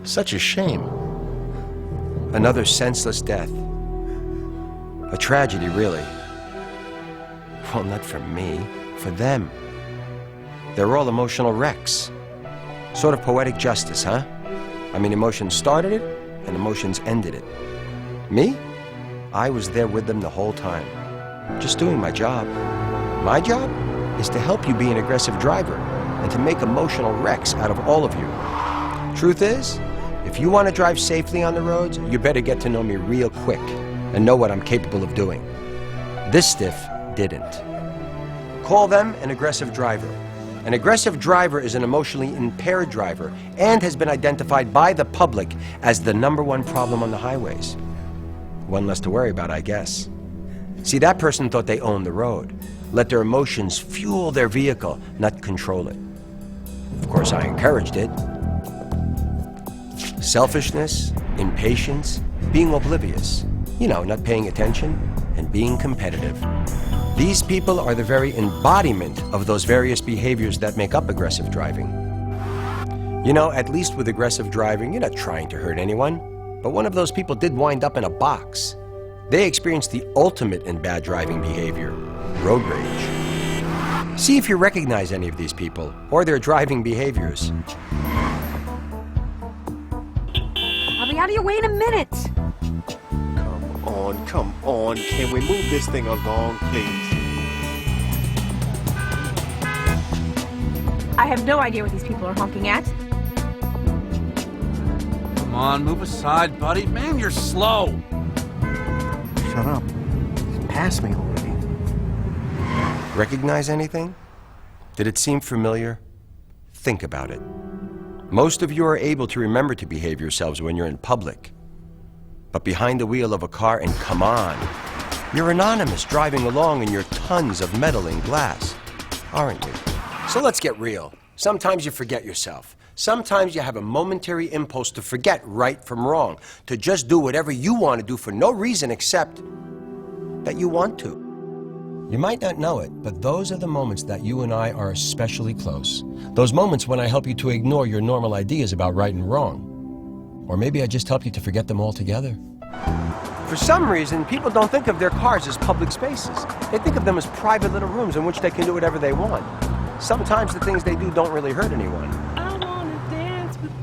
Such a shame. Another senseless death. A tragedy, really. Well, not for me, for them. They're all emotional wrecks. Sort of poetic justice, huh? I mean, emotions started it, and emotions ended it. Me? I was there with them the whole time, just doing my job. My job is to help you be an aggressive driver and to make emotional wrecks out of all of you. Truth is, if you want to drive safely on the roads, you better get to know me real quick and know what I'm capable of doing. This stiff didn't. Call them an aggressive driver. An aggressive driver is an emotionally impaired driver and has been identified by the public as the #1 problem on the highways. One less to worry about, I guess. See, that person thought they owned the road. Let their emotions fuel their vehicle, not control it. Of course, I encouraged it. Selfishness, impatience, being oblivious, not paying attention, and being competitive. These people are the very embodiment of those various behaviors that make up aggressive driving. At least with aggressive driving, you're not trying to hurt anyone. But one of those people did wind up in a box. They experienced the ultimate in bad driving behavior, road rage. See if you recognize any of these people or their driving behaviors. I'll be out of your way in a minute. Come on. Can we move this thing along, please? I have no idea what these people are honking at. Come on, move aside, buddy. Man, you're slow. Shut up. Pass me already. Recognize anything? Did it seem familiar? Think about it. Most of you are able to remember to behave yourselves when you're in public. But behind the wheel of a car, and come on, you're anonymous driving along in your tons of metal and glass, aren't you? So let's get real. Sometimes you forget yourself. Sometimes you have a momentary impulse to forget right from wrong, to just do whatever you want to do for no reason except that you want to. You might not know it, but those are the moments that you and I are especially close. Those moments when I help you to ignore your normal ideas about right and wrong. Or maybe I just help you to forget them altogether. For some reason, people don't think of their cars as public spaces. They think of them as private little rooms in which they can do whatever they want. Sometimes the things they do don't really hurt anyone.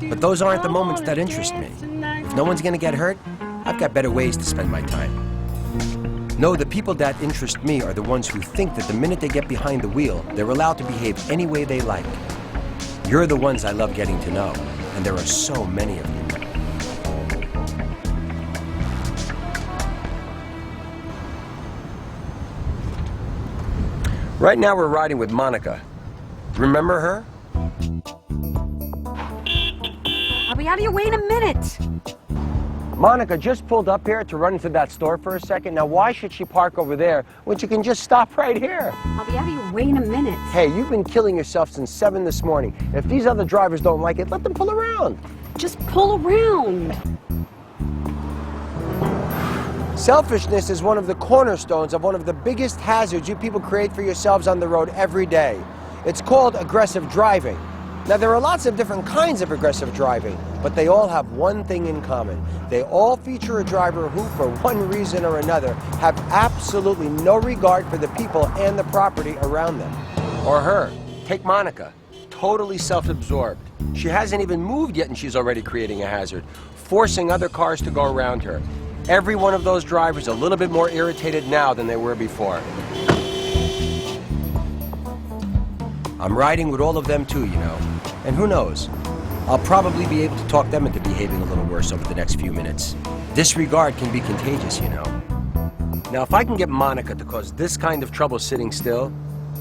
But those aren't the moments that interest me. If no one's gonna get hurt, I've got better ways to spend my time. No, the people that interest me are the ones who think that the minute they get behind the wheel, they're allowed to behave any way they like. You're the ones I love getting to know, and there are so many of you. Right now we're riding with Monica. Remember her? I'll be out of your way in a minute. Monica just pulled up here to run into that store for a second. Now, why should she park over there when she can just stop right here? I'll be out of your way in a minute. Hey, you've been killing yourself since 7 this morning. If these other drivers don't like it, let them pull around. Just pull around. Selfishness is one of the cornerstones of one of the biggest hazards you people create for yourselves on the road every day. It's called aggressive driving. Now, there are lots of different kinds of aggressive driving, but they all have one thing in common. They all feature a driver who, for one reason or another, have absolutely no regard for the people and the property around them. Or her. Take Monica. Totally self-absorbed. She hasn't even moved yet and she's already creating a hazard, forcing other cars to go around her. Every one of those drivers a little bit more irritated now than they were before. I'm riding with all of them too, And who knows? I'll probably be able to talk them into behaving a little worse over the next few minutes. Disregard can be contagious, Now, if I can get Monica to cause this kind of trouble sitting still,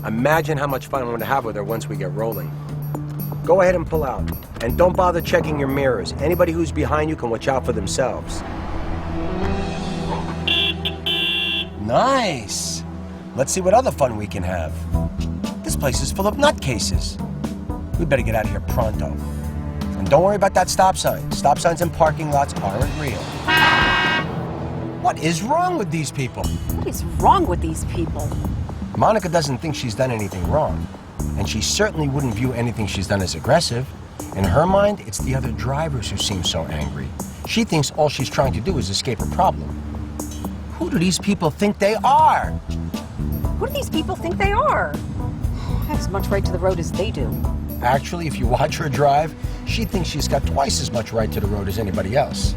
imagine how much fun I'm going to have with her once we get rolling. Go ahead and pull out. And don't bother checking your mirrors. Anybody who's behind you can watch out for themselves. Nice! Let's see what other fun we can have. This place is full of nutcases. We better get out of here pronto. And don't worry about that stop sign. Stop signs in parking lots aren't real. What is wrong with these people? What is wrong with these people? Monica doesn't think she's done anything wrong. And she certainly wouldn't view anything she's done as aggressive. In her mind, it's the other drivers who seem so angry. She thinks all she's trying to do is escape a problem. Who do these people think they are? Who do these people think they are? I have as much right to the road as they do. Actually, if you watch her drive, she thinks she's got twice as much right to the road as anybody else.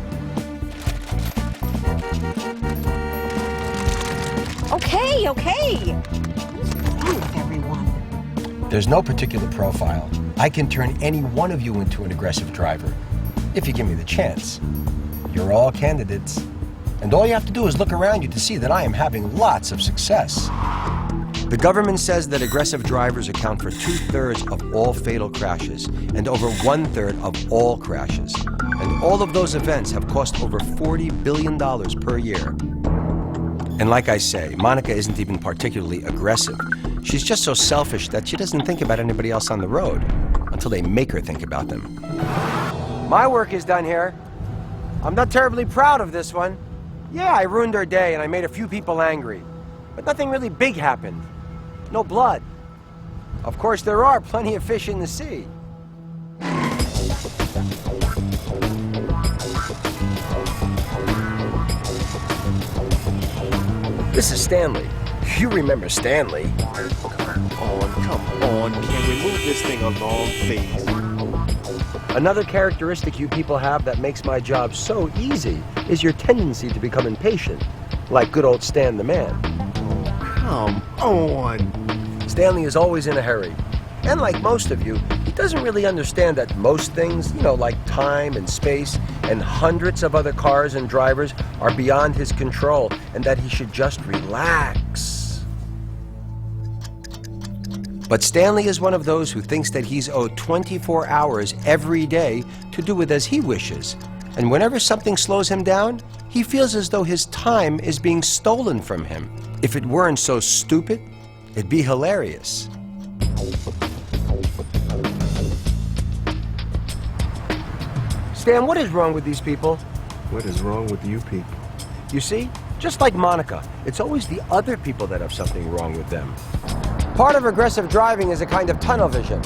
Okay, okay. What's wrong with everyone? There's no particular profile. I can turn any one of you into an aggressive driver, if you give me the chance. You're all candidates. And all you have to do is look around you to see that I am having lots of success. The government says that aggressive drivers account for 2/3 of all fatal crashes and over 1/3 of all crashes. And all of those events have cost over $40 billion per year. And like I say, Monica isn't even particularly aggressive. She's just so selfish that she doesn't think about anybody else on the road until they make her think about them. My work is done here. I'm not terribly proud of this one. Yeah, I ruined her day and I made a few people angry. But nothing really big happened. No blood. Of course, there are plenty of fish in the sea. This is Stanley. You remember Stanley. Come on. Can we move this thing along, please? Another characteristic you people have that makes my job so easy is your tendency to become impatient, like good old Stan the man. Come on. Stanley is always in a hurry. And like most of you, he doesn't really understand that most things, like time and space and hundreds of other cars and drivers are beyond his control and that he should just relax. But Stanley is one of those who thinks that he's owed 24 hours every day to do with as he wishes. And whenever something slows him down, he feels as though his time is being stolen from him. If it weren't so stupid, it'd be hilarious. Stan, what is wrong with these people? What is wrong with you people? You see, just like Monica, it's always the other people that have something wrong with them. Part of aggressive driving is a kind of tunnel vision.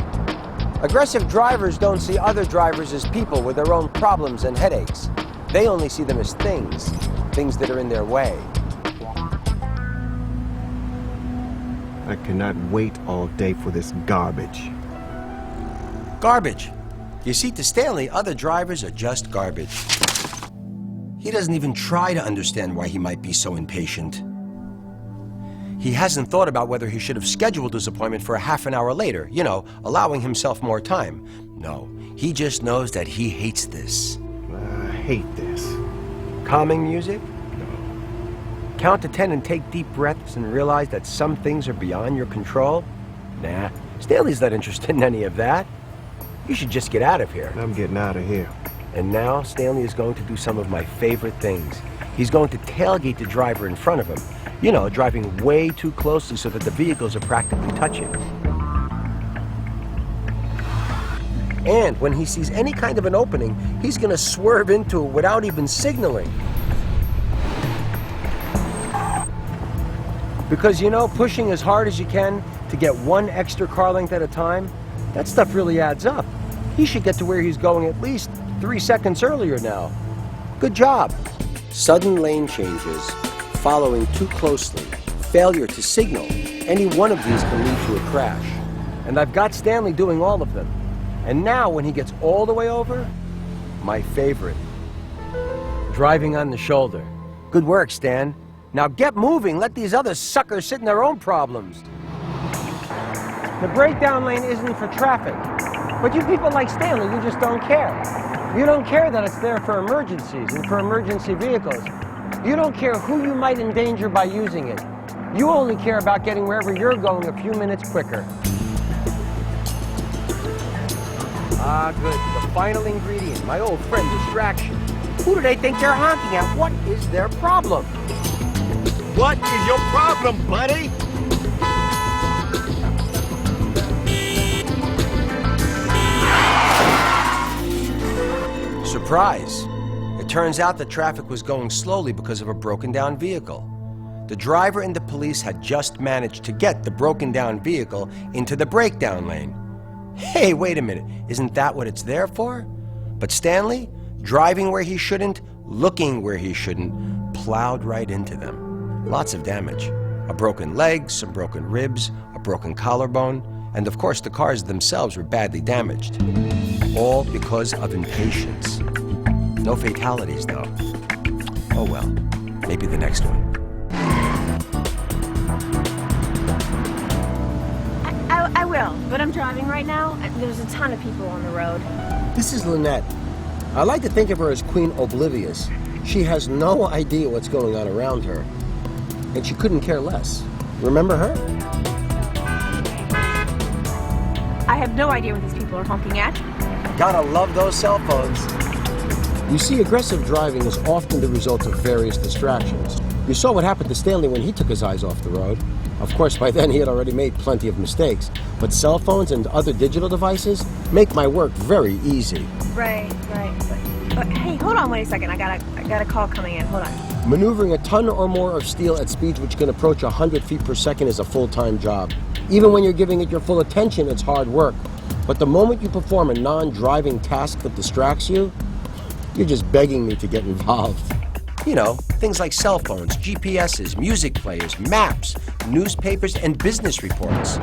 Aggressive drivers don't see other drivers as people with their own problems and headaches. They only see them as things that are in their way. I cannot wait all day for this garbage. Garbage. You see, to Stanley, other drivers are just garbage. He doesn't even try to understand why he might be so impatient. He hasn't thought about whether he should have scheduled his appointment for a half an hour later, allowing himself more time. No, he just knows that he hates this. I hate this. Calming music? No. Count to 10 and take deep breaths and realize that some things are beyond your control? Nah, Stanley's not interested in any of that. You should just get out of here. I'm getting out of here. And now, Stanley is going to do some of my favorite things. He's going to tailgate the driver in front of him. Driving way too closely so that the vehicles are practically touching. And when he sees any kind of an opening, he's going to swerve into it without even signaling. Because, pushing as hard as you can to get one extra car length at a time, that stuff really adds up. He should get to where he's going at least 3 seconds earlier now. Good job. Sudden lane changes, following too closely, failure to signal, any one of these can lead to a crash. And I've got Stanley doing all of them. And now, when he gets all the way over, my favorite, driving on the shoulder. Good work, Stan. Now get moving, let these other suckers sit in their own problems. The breakdown lane isn't for traffic. But you people like Stanley, you just don't care. You don't care that it's there for emergencies and for emergency vehicles. You don't care who you might endanger by using it. You only care about getting wherever you're going a few minutes quicker. Ah, good. The final ingredient, my old friend, distraction. Who do they think they're honking at? What is their problem? What is your problem, buddy? Surprise! It turns out the traffic was going slowly because of a broken down vehicle. The driver and the police had just managed to get the broken down vehicle into the breakdown lane. Hey, wait a minute. Isn't that what it's there for? But Stanley, driving where he shouldn't, looking where he shouldn't, plowed right into them. Lots of damage. A broken leg, some broken ribs, a broken collarbone, and of course the cars themselves were badly damaged. All because of impatience. No fatalities, though. Oh well, maybe the next one. I will, but I'm driving right now. There's a ton of people on the road. This is Lynette. I like to think of her as Queen Oblivious. She has no idea what's going on around her, and she couldn't care less. Remember her? I have no idea what these people are honking at. Gotta love those cell phones. You see, aggressive driving is often the result of various distractions. You saw what happened to Stanley when he took his eyes off the road. Of course, by then he had already made plenty of mistakes, but cell phones and other digital devices make my work very easy. Right. But hey, hold on, wait a second. I got a call coming in. Hold on. Maneuvering a ton or more of steel at speeds which can approach 100 feet per second is a full-time job. Even when you're giving it your full attention, it's hard work. But the moment you perform a non-driving task that distracts you, you're just begging me to get involved. You know, things like cell phones, GPSs, music players, maps, newspapers, and business reports.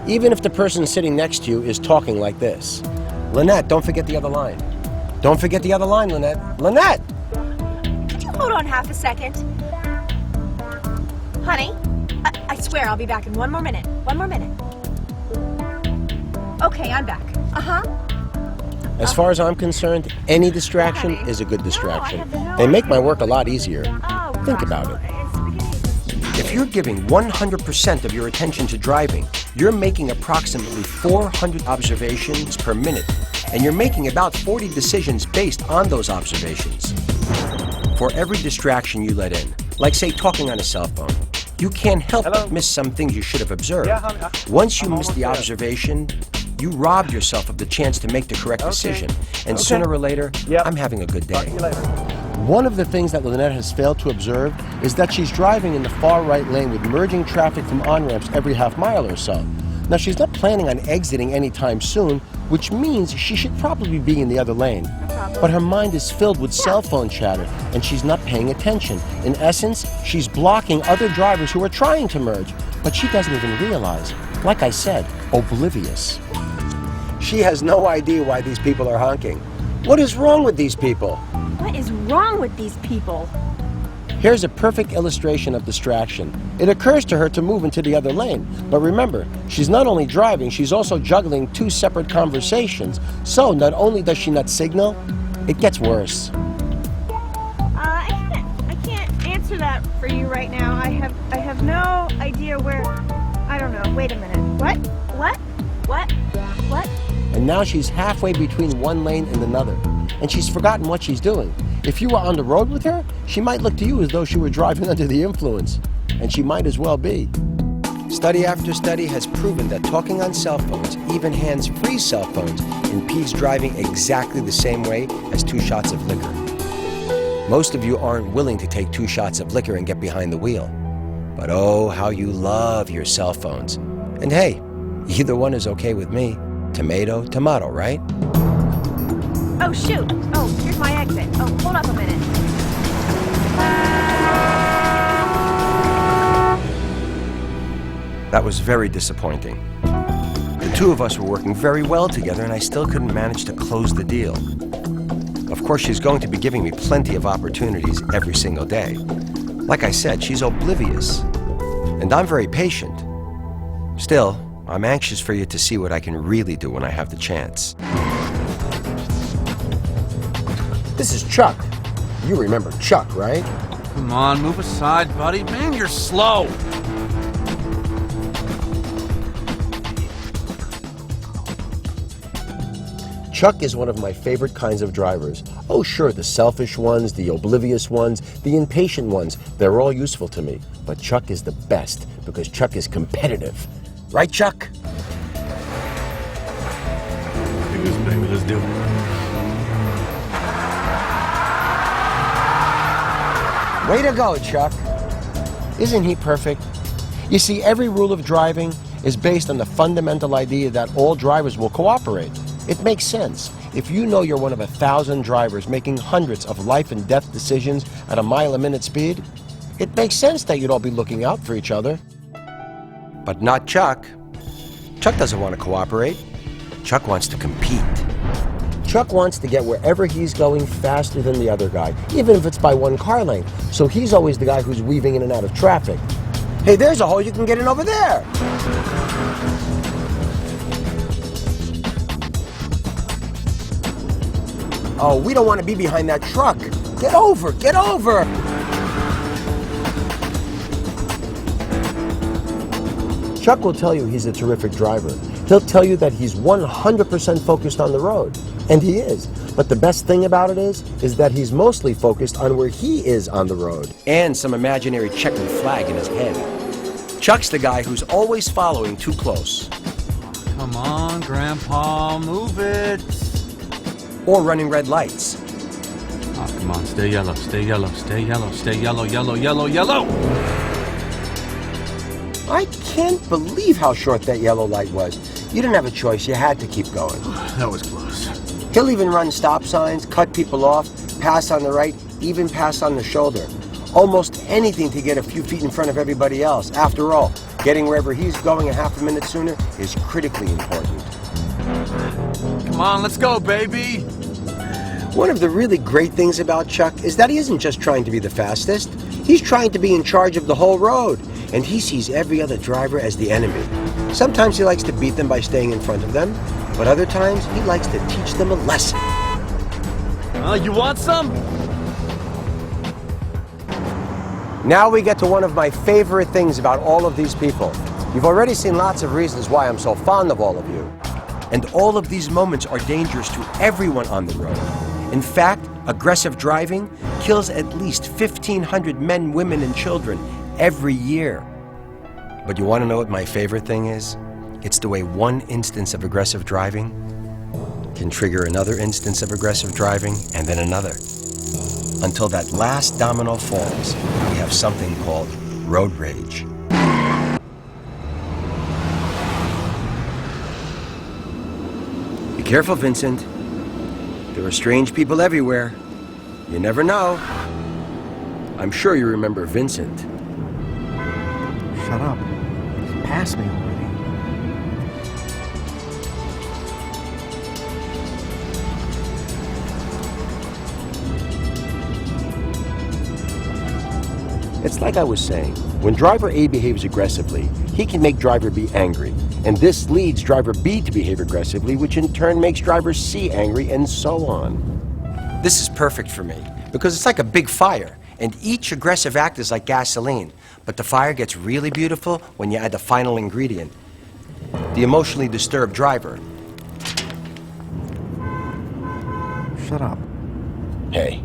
Even if the person sitting next to you is talking like this. Lynette, don't forget the other line. Don't forget the other line, Lynette. Lynette! Could you hold on half a second? Honey, I swear I'll be back in one more minute. One more minute. Okay, I'm back. As far as I'm concerned, any distraction Honey. is a good No, distraction. I have no They make my idea. work a lot easier. Oh, Think gosh, about it. it's If you're giving 100% of your attention to driving, you're making approximately 400 observations per minute, and you're making about 40 decisions based on those observations. For every distraction you let in, like say talking on a cell phone, you can't help but miss some things you should have observed. Yeah, honey, Once you I'm miss the almost there. observation, you robbed yourself of the chance to make the correct decision. And sooner or later, Yep. I'm having a good Talk day. to you later. One of the things that Lynette has failed to observe is that she's driving in the far right lane with merging traffic from on-ramps every half mile or so. Now, she's not planning on exiting anytime soon, which means she should probably be in the other lane. But her mind is filled with cell phone chatter, and she's not paying attention. In essence, she's blocking other drivers who are trying to merge, but she doesn't even realize. Like I said, oblivious. She has no idea why these people are honking. What is wrong with these people? What is wrong with these people? Here's a perfect illustration of distraction. It occurs to her to move into the other lane. But remember, she's not only driving, she's also juggling two separate conversations. So not only does she not signal, it gets worse. I can't answer that for you right now. I have no idea where. I don't know. Wait a minute. What? And now she's halfway between one lane and another. And she's forgotten what she's doing. If you were on the road with her, she might look to you as though she were driving under the influence. And she might as well be. Study after study has proven that talking on cell phones, even hands-free cell phones, impedes driving exactly the same way as 2 shots of liquor. Most of you aren't willing to take 2 shots of liquor and get behind the wheel. But oh, how you love your cell phones. And hey, either one is okay with me. Tomato, tomato, right? Oh, shoot. Oh, here's my exit. Oh, hold up a minute. That was very disappointing. The two of us were working very well together, and I still couldn't manage to close the deal. Of course, she's going to be giving me plenty of opportunities every single day. Like I said, she's oblivious, and I'm very patient. Still, I'm anxious for you to see what I can really do when I have the chance. This is Chuck. You remember Chuck, right? Come on, move aside, buddy. Man, you're slow. Chuck is one of my favorite kinds of drivers. Oh, sure, the selfish ones, the oblivious ones, the impatient ones, they're all useful to me. But Chuck is the best because Chuck is competitive. Right, Chuck? Do this, baby. Let's do it. Way to go, Chuck. Isn't he perfect? You see, every rule of driving is based on the fundamental idea that all drivers will cooperate. It makes sense. If you know you're one of 1,000 drivers making hundreds of life and death decisions at a mile-a-minute speed, it makes sense that you'd all be looking out for each other. But not Chuck. Chuck doesn't want to cooperate. Chuck wants to compete. Chuck wants to get wherever he's going faster than the other guy, even if it's by 1 car length. So he's always the guy who's weaving in and out of traffic. Hey, there's a hole, you can get in over there. Oh, we don't want to be behind that truck. Get over, get over. Chuck will tell you he's a terrific driver. He'll tell you that he's 100% focused on the road. And he is. But the best thing about it is that he's mostly focused on where he is on the road. And some imaginary checkered flag in his head. Chuck's the guy who's always following too close. Come on, Grandpa, move it. Or running red lights. Oh, come on, stay yellow, stay yellow, stay yellow, stay yellow, yellow, yellow, yellow. I can't believe how short that yellow light was. You didn't have a choice, you had to keep going. That was close. He'll even run stop signs, cut people off, pass on the right, even pass on the shoulder. Almost anything to get a few feet in front of everybody else. After all, getting wherever he's going a half a minute sooner is critically important. Come on, let's go, baby. One of the really great things about Chuck is that he isn't just trying to be the fastest. He's trying to be in charge of the whole road. And he sees every other driver as the enemy. Sometimes he likes to beat them by staying in front of them, but other times he likes to teach them a lesson. You want some? Now we get to one of my favorite things about all of these people. You've already seen lots of reasons why I'm so fond of all of you. And all of these moments are dangerous to everyone on the road. In fact, aggressive driving kills at least 1,500 men, women, and children every year. But you want to know what my favorite thing is? It's the way one instance of aggressive driving can trigger another instance of aggressive driving and then another. Until that last domino falls, we have something called road rage. Be careful, Vincent. There are strange people everywhere. You never know. I'm sure you remember Vincent. Shut up. He's past me already. It's like I was saying, when driver A behaves aggressively, he can make driver B angry. And this leads driver B to behave aggressively, which in turn makes driver C angry, and so on. This is perfect for me, because it's like a big fire, and each aggressive act is like gasoline. But the fire gets really beautiful when you add the final ingredient, the emotionally disturbed driver. Shut up. Hey,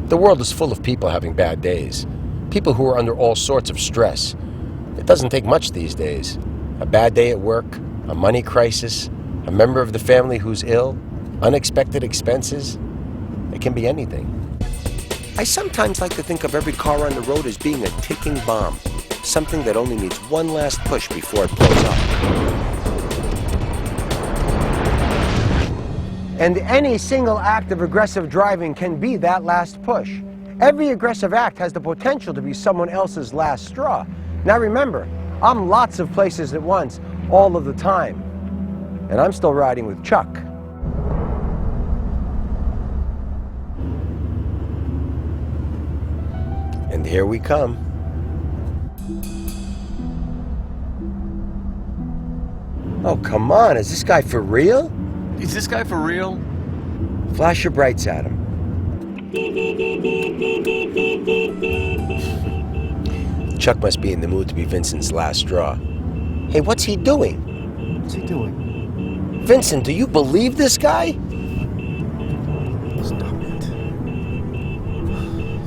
the world is full of people having bad days. People who are under all sorts of stress. It doesn't take much these days. A bad day at work, a money crisis, a member of the family who's ill, unexpected expenses. It can be anything. I sometimes like to think of every car on the road as being a ticking bomb, something that only needs one last push before it blows up. And any single act of aggressive driving can be that last push. Every aggressive act has the potential to be someone else's last straw. Now remember, I'm lots of places at once, all of the time. And I'm still riding with Chuck. And here we come. Oh, come on, is this guy for real? Is this guy for real? Flash your brights at him. Chuck must be in the mood to be Vincent's last straw. Hey, what's he doing? What's he doing? Vincent, do you believe this guy? Stop it.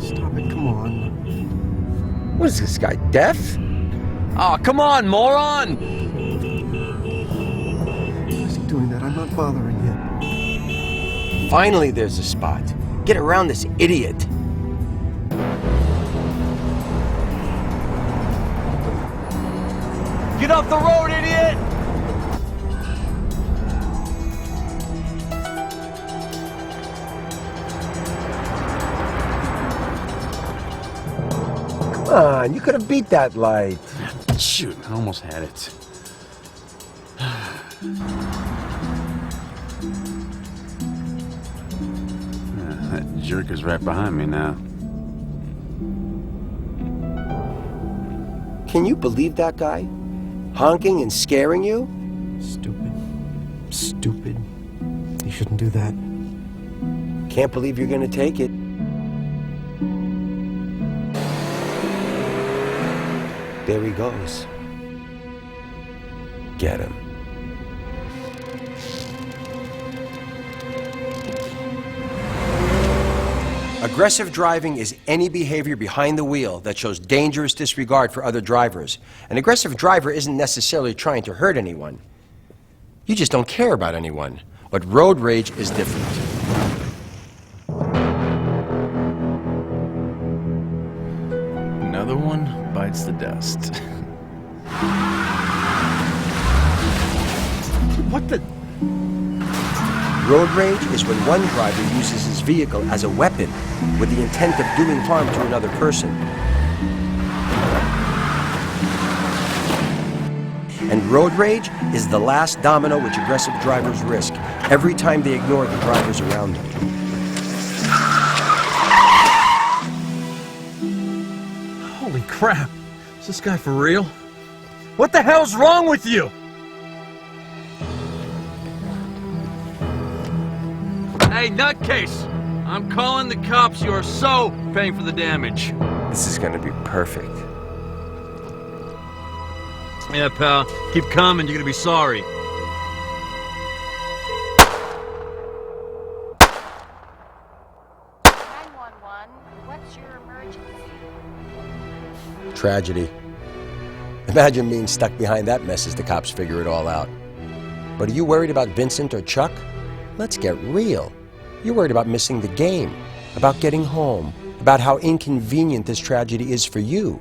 Stop it, come on. What is this guy, deaf? Oh, come on, moron! Why is he doing that? I'm not bothering him. Finally, there's a spot. Get around this idiot. Get off the road, idiot! Come on, you could have beat that light. Shoot, I almost had it. That jerk is right behind me now. Can you believe that guy? Honking and scaring you? Stupid. Stupid. You shouldn't do that. Can't believe you're gonna take it. There he goes. Get him. Aggressive driving is any behavior behind the wheel that shows dangerous disregard for other drivers. An aggressive driver isn't necessarily trying to hurt anyone. You just don't care about anyone. But road rage is different. Another one bites the dust. What the? Road rage is when one driver uses his vehicle as a weapon with the intent of doing harm to another person. And road rage is the last domino which aggressive drivers risk every time they ignore the drivers around them. Holy crap! Is this guy for real? What the hell's wrong with you? Hey, nutcase! I'm calling the cops. You are so paying for the damage. This is gonna be perfect. Yeah, pal. Keep coming. You're gonna be sorry. What's your emergency? Tragedy. Imagine being stuck behind that mess as the cops figure it all out. But are you worried about Vincent or Chuck? Let's get real. You're worried about missing the game, about getting home, about how inconvenient this tragedy is for you.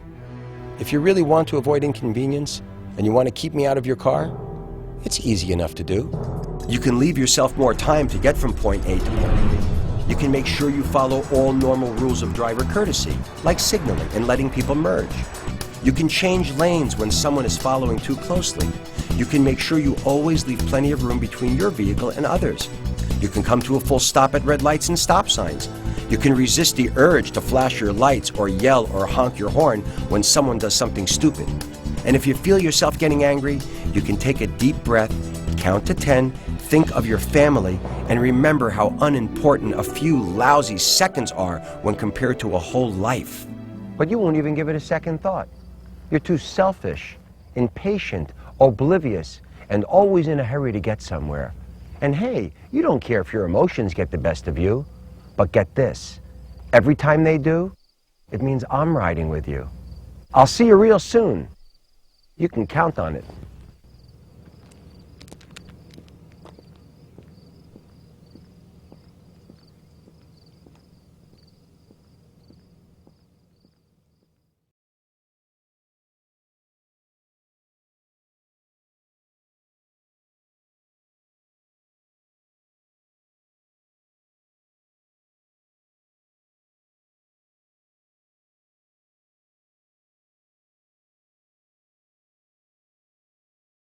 If you really want to avoid inconvenience, and you want to keep me out of your car, it's easy enough to do. You can leave yourself more time to get from point A to point B. You can make sure you follow all normal rules of driver courtesy, like signaling and letting people merge. You can change lanes when someone is following too closely. You can make sure you always leave plenty of room between your vehicle and others. You can come to a full stop at red lights and stop signs. You can resist the urge to flash your lights or yell or honk your horn when someone does something stupid. And if you feel yourself getting angry, you can take a deep breath, count to 10, think of your family, and remember how unimportant a few lousy seconds are when compared to a whole life. But you won't even give it a second thought. You're too selfish, impatient, oblivious, and always in a hurry to get somewhere. And hey, you don't care if your emotions get the best of you. But get this, every time they do, it means I'm riding with you. I'll see you real soon. You can count on it.